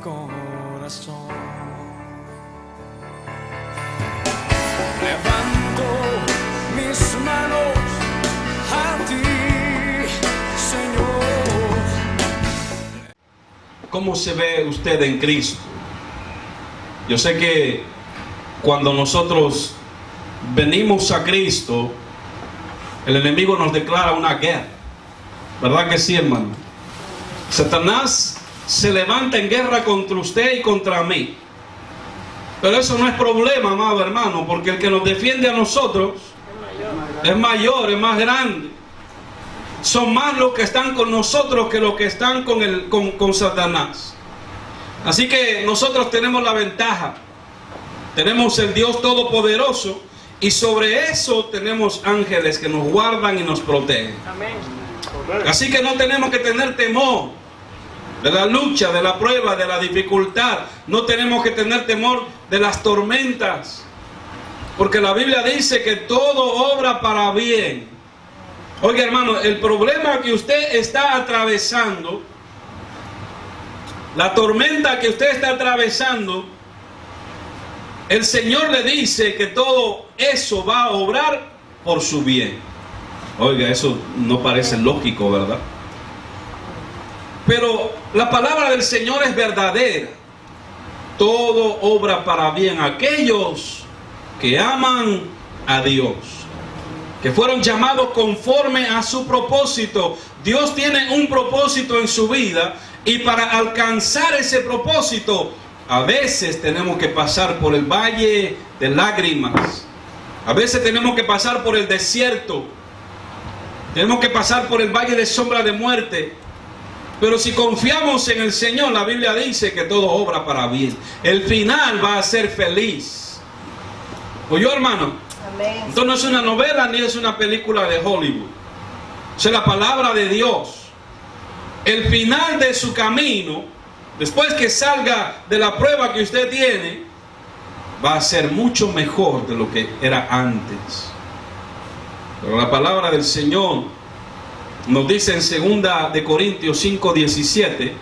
corazón. Levanto mis manos a ti, Señor. ¿Cómo se ve usted en Cristo? Yo sé que cuando nosotros venimos a Cristo, el enemigo nos declara una guerra. ¿Verdad que sí, hermano? Satanás se levanta en guerra contra usted y contra mí. Pero eso no es problema, amado hermano, porque el que nos defiende a nosotros es mayor, es más grande. Son más los que están con nosotros que los que están con Satanás. Así que nosotros tenemos la ventaja. Tenemos el Dios Todopoderoso y sobre eso tenemos ángeles que nos guardan y nos protegen. Amén. Así que no tenemos que tener temor de la lucha, de la prueba, de la dificultad. No tenemos que tener temor de las tormentas, porque la Biblia dice que todo obra para bien. Oiga, hermano, el problema que usted está atravesando, la tormenta que usted está atravesando, el Señor le dice que todo eso va a obrar por su bien. Oiga, eso no parece lógico, ¿verdad? Pero la palabra del Señor es verdadera. Todo obra para bien a aquellos que aman a Dios, que fueron llamados conforme a su propósito. Dios tiene un propósito en su vida y para alcanzar ese propósito a veces tenemos que pasar por el valle de lágrimas. A veces tenemos que pasar por el desierto. Tenemos que pasar por el valle de sombra de muerte. Pero si confiamos en el Señor, la Biblia dice que todo obra para bien. El final va a ser feliz. ¿Oyó, hermano? Amén. Esto no es una novela ni es una película de Hollywood. Es la palabra de Dios. El final de su camino, después que salga de la prueba que usted tiene, va a ser mucho mejor de lo que era antes. Pero la palabra del Señor nos dice en 2 de Corintios 5:17,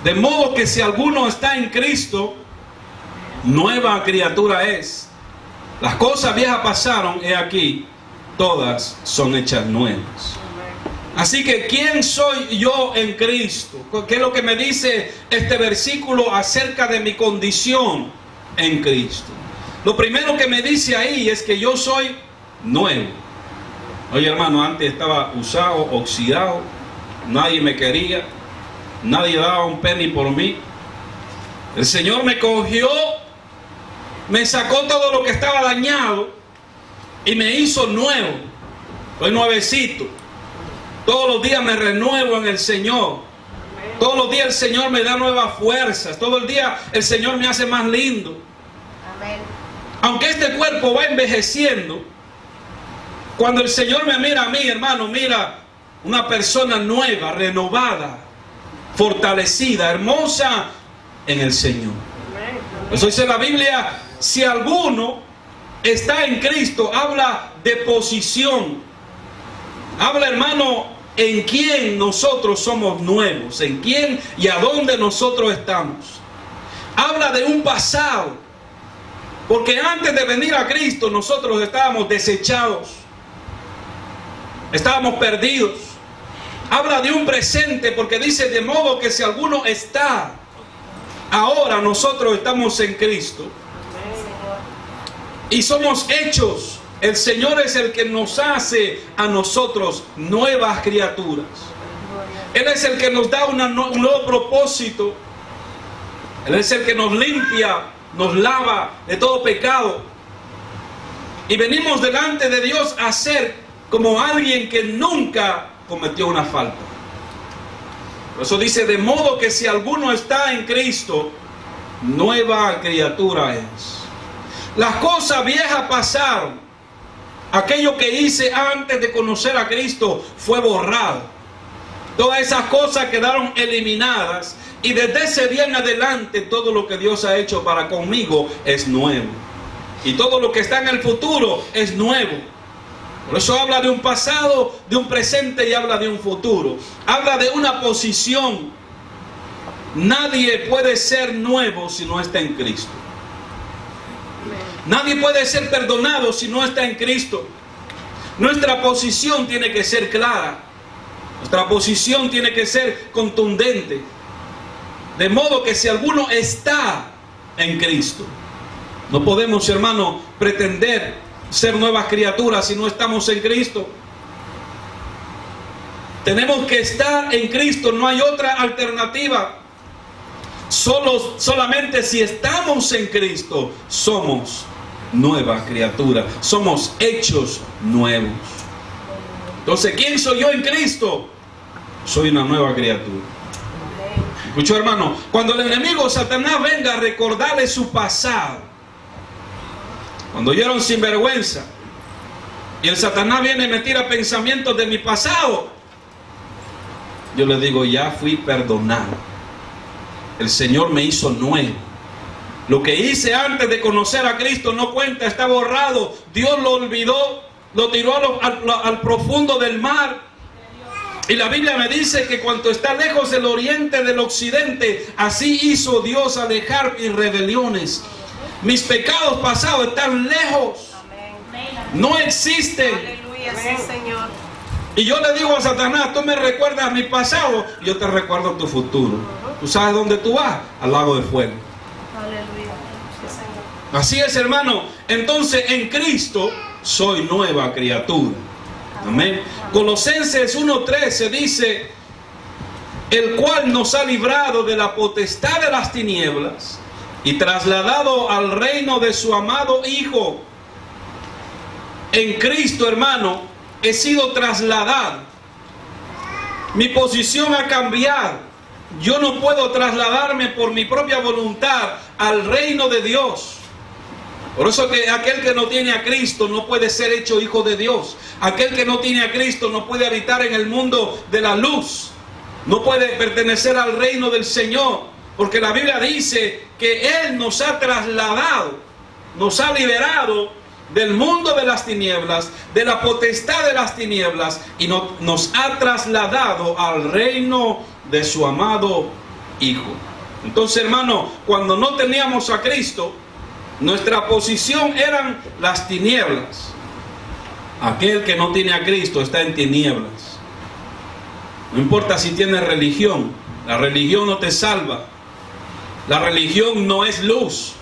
de modo que si alguno está en Cristo, nueva criatura es. Las cosas viejas pasaron, he aquí, todas son hechas nuevas. Así que, ¿quién soy yo en Cristo? ¿Qué es lo que me dice este versículo acerca de mi condición en Cristo? Lo primero que me dice ahí es que yo soy nuevo. Oye, hermano, antes estaba usado, oxidado, nadie me quería, nadie daba un penny por mí. El Señor me cogió, me sacó todo lo que estaba dañado y me hizo nuevo. Soy nuevecito. Todos los días me renuevo en el Señor. Todos los días el Señor me da nuevas fuerzas. Todo el día el Señor me hace más lindo. Amén. Aunque este cuerpo va envejeciendo, cuando el Señor me mira a mí, hermano, mira una persona nueva, renovada, fortalecida, hermosa en el Señor. Eso dice la Biblia, si alguno está en Cristo, habla de posición. Habla, hermano, en quién nosotros somos nuevos, en quién y a dónde nosotros estamos. Habla de un pasado, porque antes de venir a Cristo nosotros estábamos desechados, estábamos perdidos. Habla de un presente, porque dice de modo que si alguno está, ahora nosotros estamos en Cristo y somos hechos. El Señor es el que nos hace a nosotros nuevas criaturas. Él es el que nos da un nuevo propósito. Él es el que nos limpia, nos lava de todo pecado. Y venimos delante de Dios a ser como alguien que nunca cometió una falta. Por eso dice, de modo que si alguno está en Cristo, nueva criatura es. Las cosas viejas pasaron. Aquello que hice antes de conocer a Cristo fue borrado. Todas esas cosas quedaron eliminadas. Y desde ese día en adelante, todo lo que Dios ha hecho para conmigo es nuevo. Y todo lo que está en el futuro es nuevo. Por eso habla de un pasado, de un presente y habla de un futuro. Habla de una posición. Nadie puede ser nuevo si no está en Cristo. Nadie puede ser perdonado si no está en Cristo. Nuestra posición tiene que ser clara. Nuestra posición tiene que ser contundente. De modo que si alguno está en Cristo, no podemos, hermano, pretender ser nuevas criaturas si no estamos en Cristo. Tenemos que estar en Cristo, no hay otra alternativa. Solamente si estamos en Cristo, somos nueva criatura, somos hechos nuevos. Entonces, ¿quién soy yo en Cristo? Soy una nueva criatura. Escuchó, hermano, cuando el enemigo Satanás venga a recordarle su pasado, cuando yo era un sinvergüenza, y el Satanás viene a meter a pensamientos de mi pasado, yo le digo, ya fui perdonado. El Señor me hizo nuevo. Lo que hice antes de conocer a Cristo no cuenta, está borrado. Dios lo olvidó, lo tiró al profundo del mar. Y la Biblia me dice que cuanto está lejos el oriente del occidente, así hizo Dios alejar mis rebeliones. Mis pecados pasados están lejos. No existen. Aleluya, sí, Señor. Y yo le digo a Satanás, tú me recuerdas mi pasado, yo te recuerdo tu futuro. ¿Tú sabes dónde tú vas? Al lago de fuego. Aleluya, sí, Señor. Así es, hermano. Entonces, en Cristo soy nueva criatura. Amén. Colosenses 1:13 dice, el cual nos ha librado de la potestad de las tinieblas y trasladado al reino de su amado Hijo. En Cristo, hermano, he sido trasladado. Mi posición ha cambiado. Yo no puedo trasladarme por mi propia voluntad al reino de Dios. Por eso que aquel que no tiene a Cristo no puede ser hecho hijo de Dios. Aquel que no tiene a Cristo no puede habitar en el mundo de la luz. No puede pertenecer al reino del Señor. Porque la Biblia dice que Él nos ha trasladado, nos ha liberado del mundo de las tinieblas, de la potestad de las tinieblas, y nos ha trasladado al reino de su amado Hijo. Entonces, hermano, cuando no teníamos a Cristo, nuestra posición eran las tinieblas. Aquel que no tiene a Cristo está en tinieblas. No importa si tienes religión, la religión no te salva. La religión no es luz.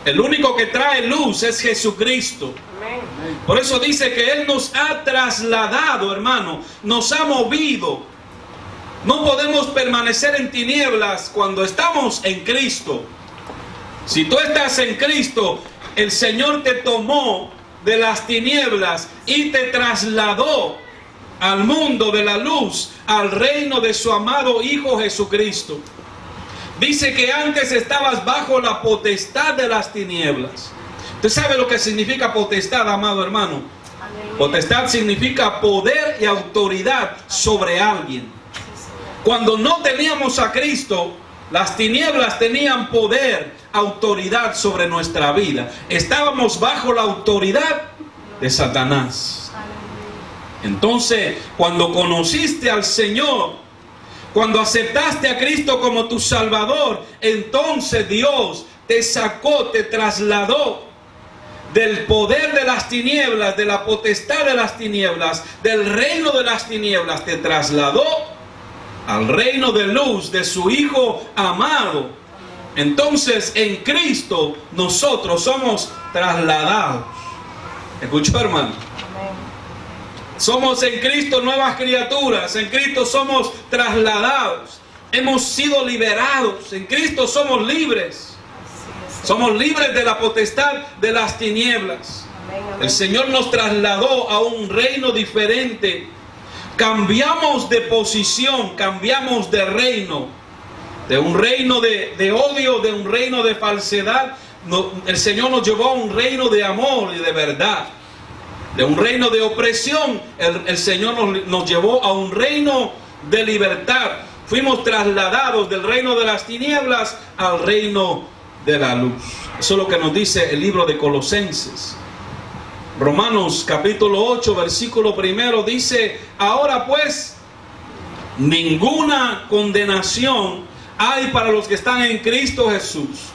El único que trae luz es Jesucristo. Amén. Por eso dice que Él nos ha trasladado, hermano, nos ha movido. No podemos permanecer en tinieblas cuando estamos en Cristo. Si tú estás en Cristo, el Señor te tomó de las tinieblas y te trasladó al mundo de la luz, al reino de su amado Hijo Jesucristo. Dice que antes estabas bajo la potestad de las tinieblas. ¿Usted sabe lo que significa potestad, amado hermano? Aleluya. Potestad significa poder y autoridad sobre alguien. Cuando no teníamos a Cristo, las tinieblas tenían poder, autoridad sobre nuestra vida. Estábamos bajo la autoridad de Satanás. Entonces, cuando conociste al Señor, cuando aceptaste a Cristo como tu Salvador, entonces Dios te sacó, te trasladó del poder de las tinieblas, de la potestad de las tinieblas, del reino de las tinieblas, te trasladó al reino de luz de su Hijo amado. Entonces, en Cristo nosotros somos trasladados. ¿Escuchó, hermano? Somos en Cristo nuevas criaturas. En Cristo somos trasladados. Hemos sido liberados. En Cristo somos libres. Somos libres de la potestad de las tinieblas. El Señor nos trasladó a un reino diferente. Cambiamos de posición, cambiamos de reino. De un reino de odio, de un reino de falsedad. El Señor nos llevó a un reino de amor y de verdad. De un reino de opresión, el Señor nos llevó a un reino de libertad. Fuimos trasladados del reino de las tinieblas al reino de la luz. Eso es lo que nos dice el libro de Colosenses. Romanos capítulo 8, versículo 1 dice: ahora pues, ninguna condenación hay para los que están en Cristo Jesús,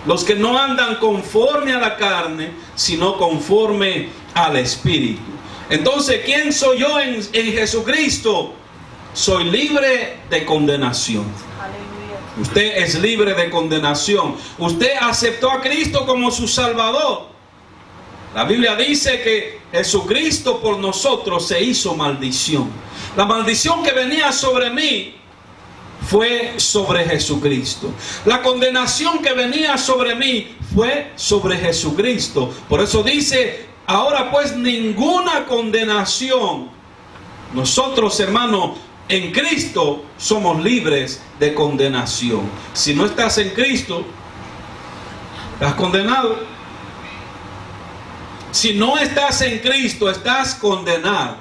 los que no andan conforme a la carne, sino conforme al Espíritu. Entonces, ¿quién soy yo en Jesucristo? Soy libre de condenación. Aleluya. Usted es libre de condenación. Usted aceptó a Cristo como su Salvador. La Biblia dice que Jesucristo por nosotros se hizo maldición. La maldición que venía sobre mí fue sobre Jesucristo. La condenación que venía sobre mí fue sobre Jesucristo. Por eso dice, ahora pues ninguna condenación. Nosotros, hermanos, en Cristo somos libres de condenación. Si no estás en Cristo, estás condenado. Si no estás en Cristo, estás condenado.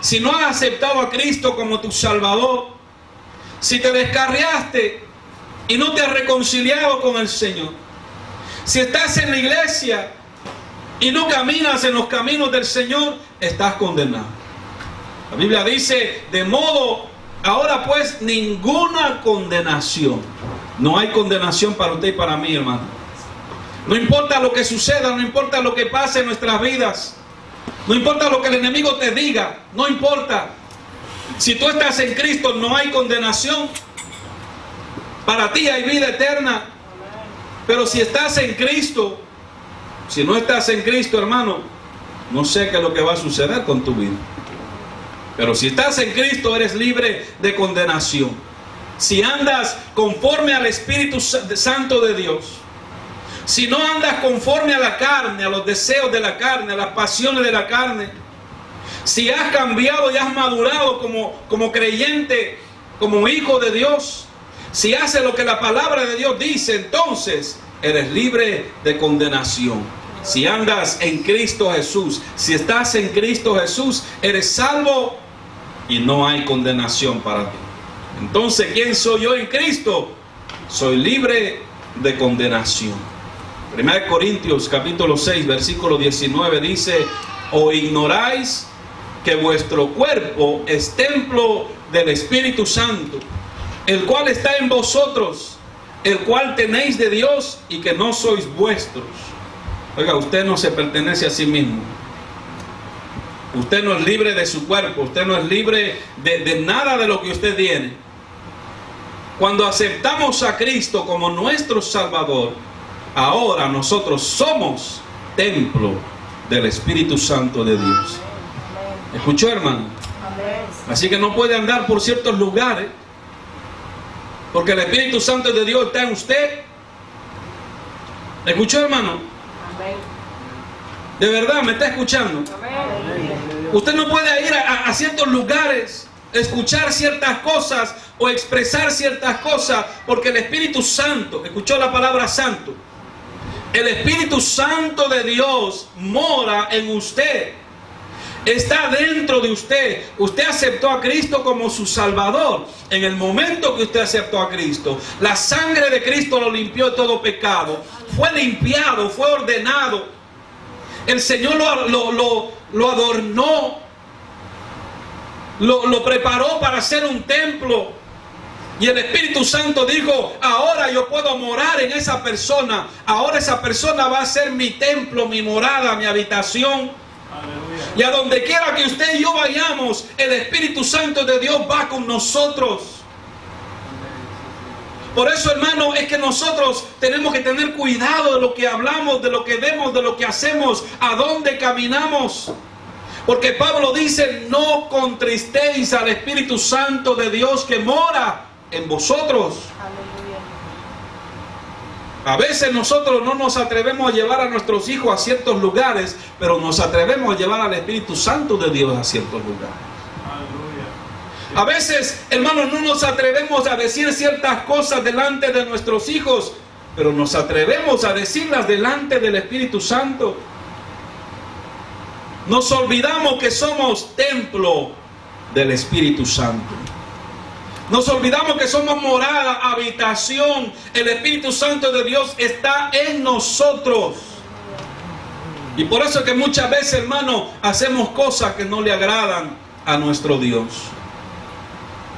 Si no has aceptado a Cristo como tu Salvador, si te descarriaste y no te has reconciliado con el Señor, si estás en la iglesia y no caminas en los caminos del Señor, estás condenado. La Biblia dice, de modo, ahora pues ninguna condenación. No hay condenación para usted y para mí, hermano. No importa lo que suceda, no importa lo que pase en nuestras vidas, no importa lo que el enemigo te diga, no importa. Si tú estás en Cristo, no hay condenación. Para ti hay vida eterna. Pero si estás en Cristo, si no estás en Cristo, hermano, no sé qué es lo que va a suceder con tu vida. Pero si estás en Cristo, eres libre de condenación. Si andas conforme al Espíritu Santo de Dios, si no andas conforme a la carne, a los deseos de la carne, a las pasiones de la carne, si has cambiado y has madurado como creyente, como hijo de Dios, si haces lo que la palabra de Dios dice, entonces eres libre de condenación. Si andas en Cristo Jesús, si estás en Cristo Jesús, eres salvo y no hay condenación para ti. Entonces, ¿quién soy yo en Cristo? Soy libre de condenación. 1 Corintios capítulo 6, versículo 19 dice, ¿o ignoráis que vuestro cuerpo es templo del Espíritu Santo, el cual está en vosotros, el cual tenéis de Dios y que no sois vuestros? Oiga, usted no se pertenece a sí mismo. Usted no es libre de su cuerpo. Usted no es libre de nada de lo que usted tiene. Cuando aceptamos a Cristo como nuestro Salvador, ahora nosotros somos templo del Espíritu Santo de Dios. ¿Escuchó, hermano? Así que no puede andar por ciertos lugares, porque el Espíritu Santo de Dios está en usted. ¿Escuchó, hermano? ¿De verdad me está escuchando? Usted no puede ir a ciertos lugares, escuchar ciertas cosas o expresar ciertas cosas, porque el Espíritu Santo, escuchó la palabra santo, el Espíritu Santo de Dios mora en usted, está dentro de usted. Usted aceptó a Cristo como su Salvador. En el momento que usted aceptó a Cristo, la sangre de Cristo lo limpió de todo pecado, fue limpiado, fue ordenado. El Señor lo adornó, lo preparó para ser un templo. Y el Espíritu Santo dijo, ahora yo puedo morar en esa persona. Ahora esa persona va a ser mi templo, mi morada, mi habitación. Aleluya. Y a donde quiera que usted y yo vayamos, el Espíritu Santo de Dios va con nosotros. Por eso, hermano, es que nosotros tenemos que tener cuidado de lo que hablamos, de lo que vemos, de lo que hacemos, a dónde caminamos. Porque Pablo dice, no contristéis al Espíritu Santo de Dios que mora en vosotros. Aleluya. A veces nosotros no nos atrevemos a llevar a nuestros hijos a ciertos lugares, pero nos atrevemos a llevar al Espíritu Santo de Dios a ciertos lugares. A veces, hermanos, no nos atrevemos a decir ciertas cosas delante de nuestros hijos, pero nos atrevemos a decirlas delante del Espíritu Santo. Nos olvidamos que somos templo del Espíritu Santo. Nos olvidamos que somos morada, habitación. El Espíritu Santo de Dios está en nosotros. Y por eso es que muchas veces, hermano, hacemos cosas que no le agradan a nuestro Dios.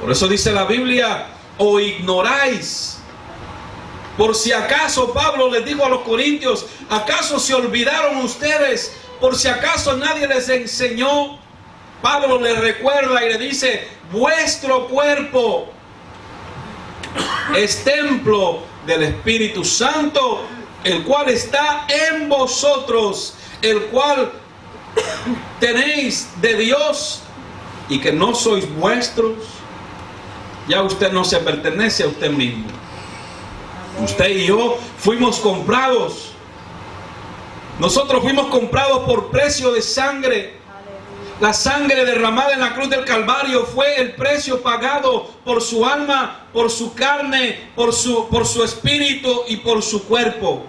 Por eso dice la Biblia, o ignoráis Por si acaso, Pablo les dijo a los corintios, ¿acaso se olvidaron ustedes? Por si acaso nadie les enseñó. Pablo les recuerda y le dice, vuestro cuerpo es templo del Espíritu Santo, el cual está en vosotros, el cual tenéis de Dios y que no sois vuestros. Ya usted no se pertenece a usted mismo. Usted y yo fuimos comprados. Nosotros fuimos comprados por precio de sangre. La sangre derramada en la cruz del Calvario fue el precio pagado por su alma, por su carne, por su espíritu y por su cuerpo.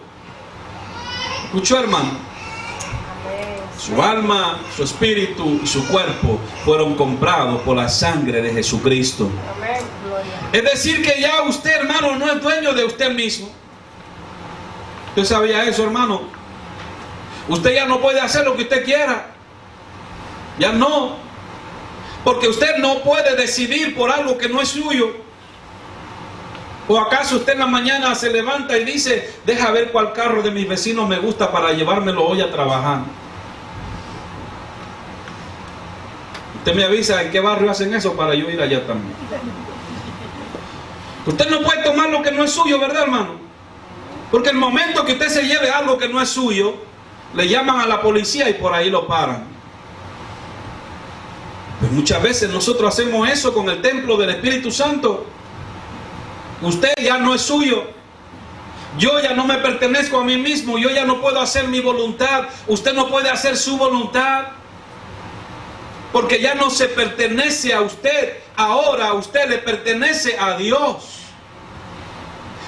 ¿Escuchó, hermano? Su alma, su espíritu y su cuerpo fueron comprados por la sangre de Jesucristo. Es decir que ya usted, hermano, no es dueño de usted mismo. ¿Usted sabía eso, hermano? Usted ya no puede hacer lo que usted quiera. Ya no. Porque usted no puede decidir por algo que no es suyo. ¿O acaso usted en la mañana se levanta y dice, deja ver cuál carro de mis vecinos me gusta para llevármelo hoy a trabajar? Usted me avisa en qué barrio hacen eso para yo ir allá también. Usted no puede tomar lo que no es suyo, ¿verdad, hermano? Porque el momento que usted se lleve algo que no es suyo, le llaman a la policía y por ahí lo paran. Pues muchas veces nosotros hacemos eso con el templo del Espíritu Santo. Usted ya no es suyo. Yo ya no me pertenezco a mí mismo. Yo ya no puedo hacer mi voluntad. Usted no puede hacer su voluntad. Porque ya no se pertenece a usted. Ahora a usted le pertenece a Dios.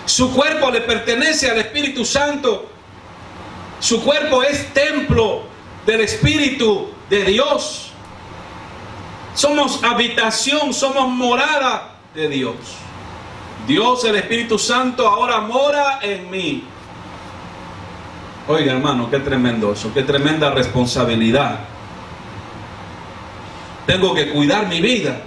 Su cuerpo le pertenece al Espíritu Santo. Su cuerpo es templo del Espíritu de Dios. Somos habitación, somos morada de Dios. Dios, el Espíritu Santo, ahora mora en mí. Oiga, hermano, qué tremendo eso, qué tremenda responsabilidad. Tengo que cuidar mi vida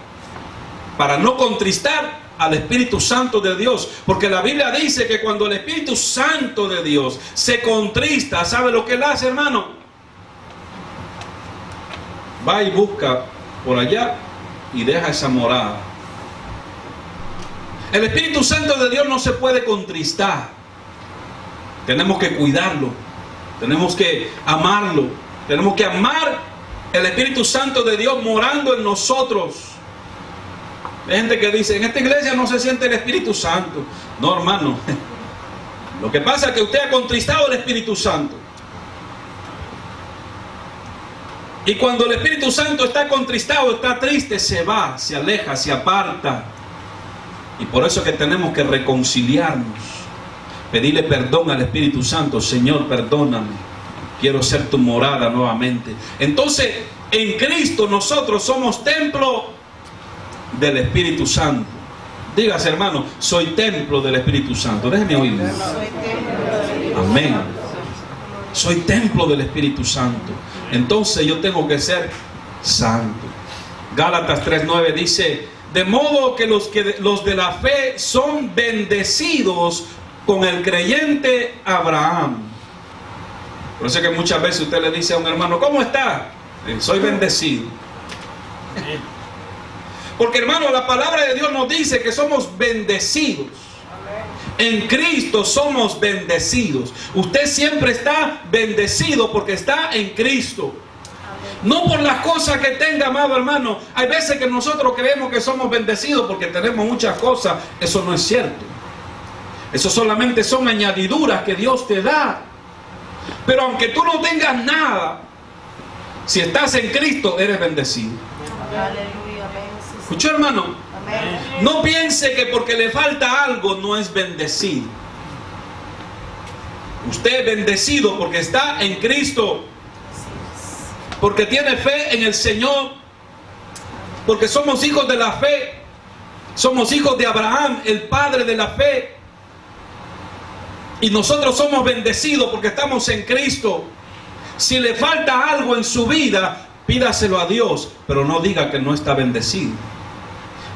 para no contristar al Espíritu Santo de Dios, porque la Biblia dice que cuando el Espíritu Santo de Dios se contrista, ¿sabe lo que él hace, hermano? Va y busca por allá y deja esa morada. El Espíritu Santo de Dios no se puede contristar. Tenemos que cuidarlo, tenemos que amarlo, tenemos que amar el Espíritu Santo de Dios morando en nosotros. Hay gente que dice, en esta iglesia no se siente el Espíritu Santo. No, hermano. Lo que pasa es que usted ha contristado el Espíritu Santo. Y cuando el Espíritu Santo está contristado, está triste, se va, se aleja, se aparta. Y por eso es que tenemos que reconciliarnos. Pedirle perdón al Espíritu Santo. Señor, perdóname. Quiero ser tu morada nuevamente. Entonces, en Cristo nosotros somos templo del Espíritu Santo. Dígase, hermano, soy templo del Espíritu Santo. Déjeme oírlo. Amén. Soy templo del Espíritu Santo. Entonces yo tengo que ser santo. Gálatas 3:9 dice, de modo que los de la fe son bendecidos con el creyente Abraham. Por eso es que muchas veces usted le dice a un hermano, ¿cómo está? Soy bendecido. Porque, hermano, la palabra de Dios nos dice que somos bendecidos. En Cristo somos bendecidos. Usted siempre está bendecido porque está en Cristo. No por las cosas que tenga, amado hermano. Hay veces que nosotros creemos que somos bendecidos porque tenemos muchas cosas. Eso no es cierto. Eso solamente son añadiduras que Dios te da. Pero aunque tú no tengas nada, si estás en Cristo, eres bendecido. ¿Escuchó, hermano? Amén. No piense que porque le falta algo no es bendecido. Usted es bendecido porque está en Cristo, porque tiene fe en el Señor, porque somos hijos de la fe, somos hijos de Abraham, el padre de la fe. Y nosotros somos bendecidos porque estamos en Cristo. Si le falta algo en su vida, pídaselo a Dios, pero no diga que no está bendecido.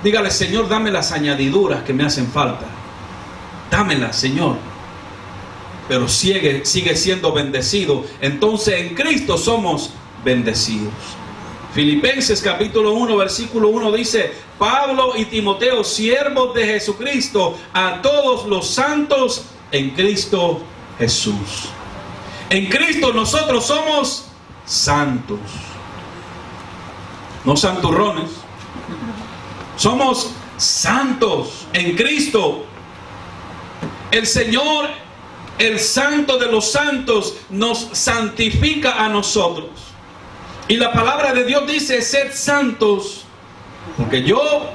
Dígale, Señor, dame las añadiduras que me hacen falta. dámela, Señor. Pero sigue siendo bendecido. Entonces en Cristo somos bendecidos. Filipenses capítulo 1 versículo 1 dice: Pablo y Timoteo, siervos de Jesucristo, a todos los santos en Cristo Jesús. En Cristo nosotros somos santos, no santurrones. Somos santos en Cristo. El Señor, el Santo de los santos, nos santifica a nosotros. Y la palabra de Dios dice: sed santos, porque yo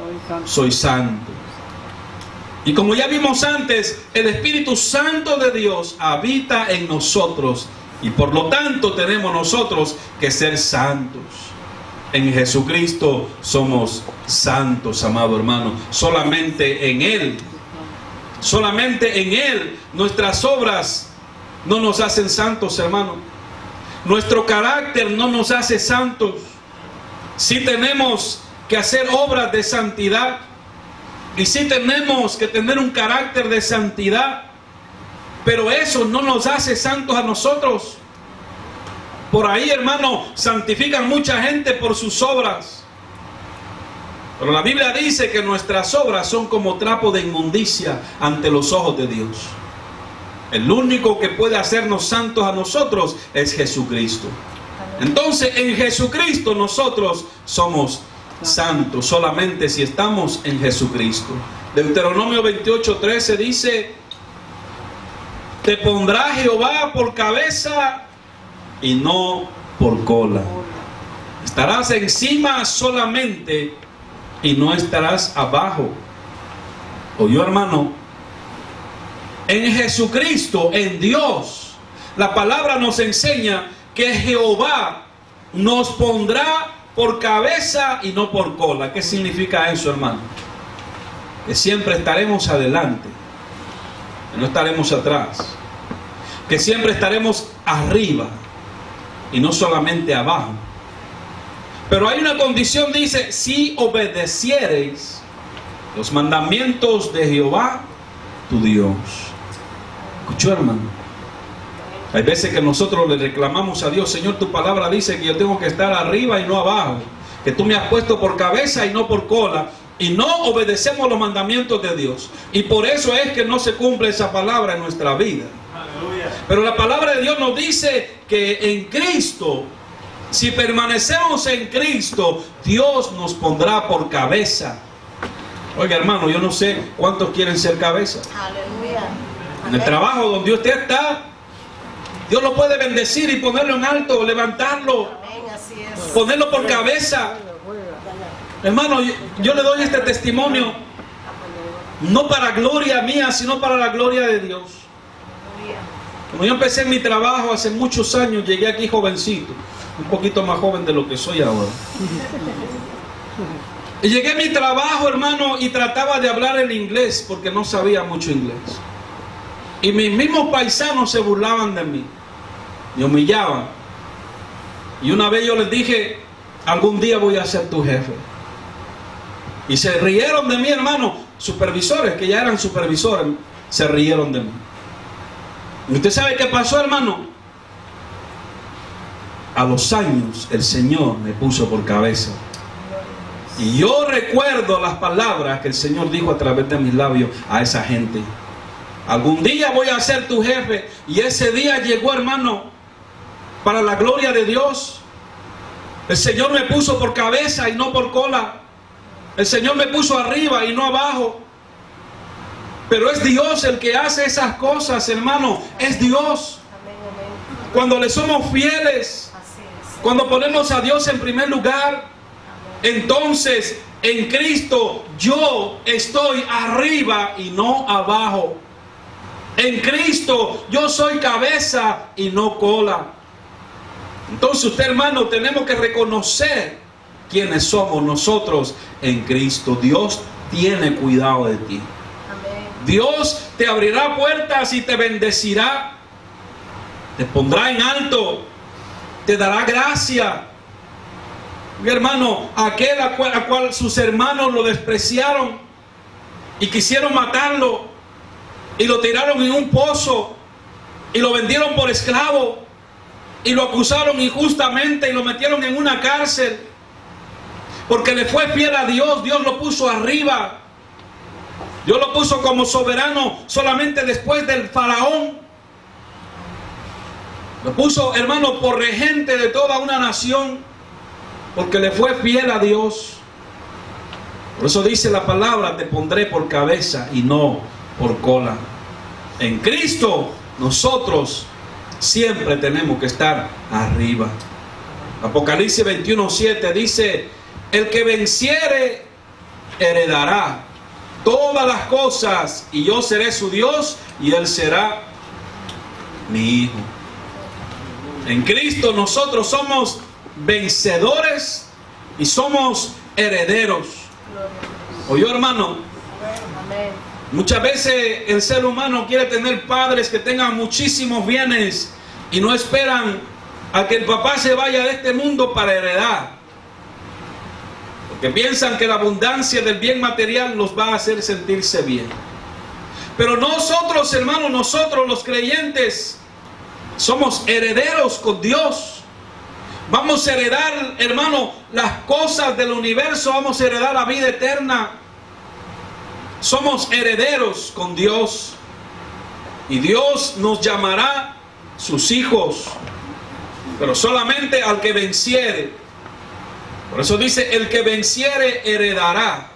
soy santo. Y como ya vimos antes, el Espíritu Santo de Dios habita en nosotros. Y por lo tanto tenemos nosotros que ser santos. En Jesucristo somos santos, amado hermano. Solamente en Él. Solamente en Él. Nuestras obras no nos hacen santos, hermano. Nuestro carácter no nos hace santos. Sí tenemos que hacer obras de santidad. Y sí tenemos que tener un carácter de santidad. Pero eso no nos hace santos a nosotros. Por ahí, hermano, santifican mucha gente por sus obras. Pero la Biblia dice que nuestras obras son como trapo de inmundicia ante los ojos de Dios. El único que puede hacernos santos a nosotros es Jesucristo. Entonces, en Jesucristo nosotros somos santos, solamente si estamos en Jesucristo. Deuteronomio 28:13 dice: te pondrá Jehová por cabeza y no por cola. Estarás encima solamente y no estarás abajo. ¿Oyó, hermano? En Jesucristo, en Dios, la palabra nos enseña que Jehová nos pondrá por cabeza y no por cola. ¿Qué significa eso, hermano? Que siempre estaremos adelante, que no estaremos atrás, que siempre estaremos arriba y no solamente abajo. Pero hay una condición, dice: si obedeciereis los mandamientos de Jehová tu Dios. ¿Escuchó, hermano? Hay veces que nosotros le reclamamos a Dios: Señor, tu palabra dice que yo tengo que estar arriba y no abajo, que tú me has puesto por cabeza y no por cola, y no obedecemos los mandamientos de Dios. Y por eso es que no se cumple esa palabra en nuestra vida. Pero la palabra de Dios nos dice que en Cristo, si permanecemos en Cristo, Dios nos pondrá por cabeza. Oiga, hermano, yo no sé cuántos quieren ser cabeza. Aleluya. En el trabajo donde usted está, Dios lo puede bendecir y ponerlo en alto, levantarlo, Amén, así es. ponerlo por cabeza. Hermano, yo le doy este testimonio no para gloria mía, sino para la gloria de Dios. Cuando yo empecé mi trabajo hace muchos años, llegué aquí jovencito, un poquito más joven de lo que soy ahora. Y llegué a mi trabajo, hermano, y trataba de hablar en inglés porque no sabía mucho inglés. Y mis mismos paisanos se burlaban de mí, me humillaban. Y una vez yo les dije: algún día voy a ser tu jefe. Y se rieron de mí, hermano. Supervisores, que ya eran supervisores, se rieron de mí. ¿Y usted sabe qué pasó, hermano? A los años el Señor me puso por cabeza. Y yo recuerdo las palabras que el Señor dijo a través de mis labios a esa gente: algún día voy a ser tu jefe. Y ese día llegó, hermano, para la gloria de Dios. El Señor me puso por cabeza y no por cola. El Señor me puso arriba y no abajo. Pero es Dios el que hace esas cosas, hermano. Es Dios. Amén, amén. Cuando le somos fieles, Así es. cuando ponemos a Dios en primer lugar, entonces en Cristo yo estoy arriba y no abajo. En Cristo yo soy cabeza y no cola. Entonces usted, hermano, tenemos que reconocer quiénes somos nosotros en Cristo. Dios tiene cuidado de ti. Amén. Dios te abrirá puertas y te bendecirá. Te pondrá en alto. Te dará gracia. Mi hermano, aquel a cual sus hermanos lo despreciaron y quisieron matarlo, y lo tiraron en un pozo y lo vendieron por esclavo y lo acusaron injustamente y lo metieron en una cárcel porque le fue fiel a Dios. Dios lo puso arriba, Dios lo puso como soberano solamente después del faraón. Lo puso, hermano, por regente de toda una nación porque le fue fiel a Dios. Por eso dice la palabra: te pondré por cabeza y no por cola. En Cristo nosotros siempre tenemos que estar arriba. Apocalipsis 21:7 dice: el que venciere heredará todas las cosas, y yo seré su Dios y él será mi hijo. En Cristo nosotros somos vencedores y somos herederos. Oyó, hermano, Amén. muchas veces el ser humano quiere tener padres que tengan muchísimos bienes y no esperan a que el papá se vaya de este mundo para heredar, porque piensan que la abundancia del bien material los va a hacer sentirse bien. Pero nosotros, hermanos, nosotros los creyentes somos herederos con Dios. Vamos a heredar, hermano, las cosas del universo. Vamos a heredar la vida eterna. Somos herederos con Dios. Y Dios nos llamará sus hijos, pero solamente al que venciere. Por eso dice: el que venciere heredará.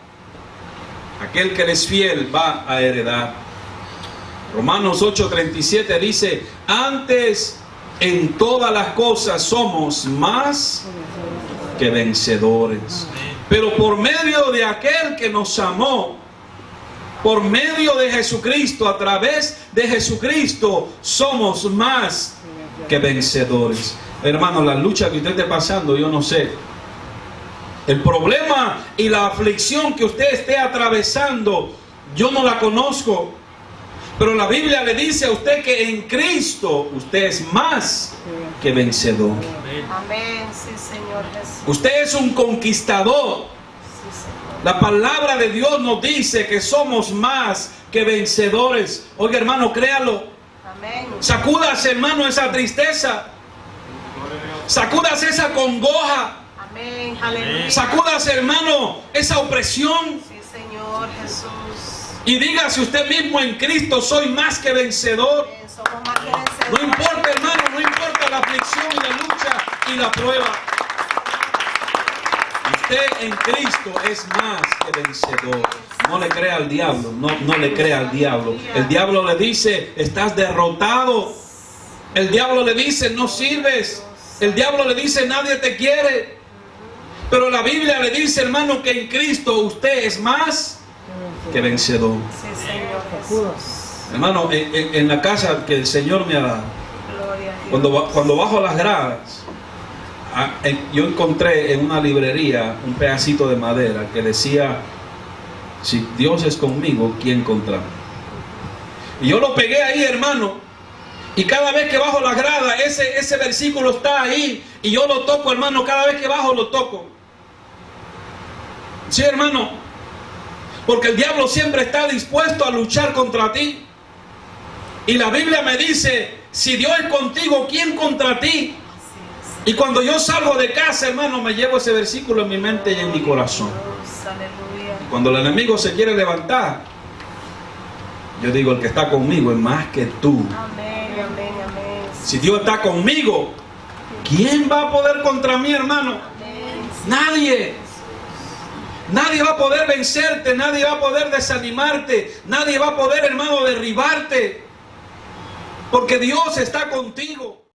Aquel que es fiel va a heredar. Romanos 8:37 dice: antes en todas las cosas somos más que vencedores, pero por medio de aquel que nos amó, por medio de Jesucristo, a través de Jesucristo somos más que vencedores. Hermano, la lucha que usted esté pasando, yo no sé, el problema y la aflicción que usted esté atravesando, yo no la conozco. Pero la Biblia le dice a usted que en Cristo usted es más que vencedor. Amén. Sí, Señor Jesús. Usted es un conquistador. Sí, Señor. La palabra de Dios nos dice que somos más que vencedores. Oiga, hermano, créalo. Amén. Sacúdase, hermano, esa tristeza. Sacúdase esa congoja. Amén. Aleluya. Sacúdase, hermano, esa opresión. Sí, Señor Jesús. Y dígase usted mismo: en Cristo soy más que vencedor. Amén. Somos más que No vencedores. importa, hermano, no importa la aflicción y la lucha y la prueba. Usted en Cristo es más que vencedor. No le crea al diablo, no le crea al diablo. El diablo le dice: estás derrotado. El diablo le dice: no sirves. El diablo le dice: nadie te quiere. Pero la Biblia le dice, hermano, que en Cristo usted es más que vencedor. Sí, Señor Jesús. Hermano, en la casa que el Señor me ha dado, Gloria a Dios. cuando bajo las gradas, yo encontré en una librería un pedacito de madera que decía: si Dios es conmigo, ¿quién contra mí? Y yo lo pegué ahí, hermano, y cada vez que bajo las gradas, ese versículo está ahí, y yo lo toco, hermano. Cada vez que bajo lo toco. Sí, hermano, porque el diablo siempre está dispuesto a luchar contra ti. Y la Biblia me dice: si Dios es contigo, ¿quién contra ti? Y cuando yo salgo de casa, hermano, me llevo ese versículo en mi mente y en mi corazón. Aleluya. Cuando el enemigo se quiere levantar, yo digo: el que está conmigo es más que tú. Amén, amén, amén. Si Dios está conmigo, ¿quién va a poder contra mí, hermano? Amén. Nadie. Nadie va a poder vencerte, nadie va a poder desanimarte, nadie va a poder, hermano, derribarte, porque Dios está contigo.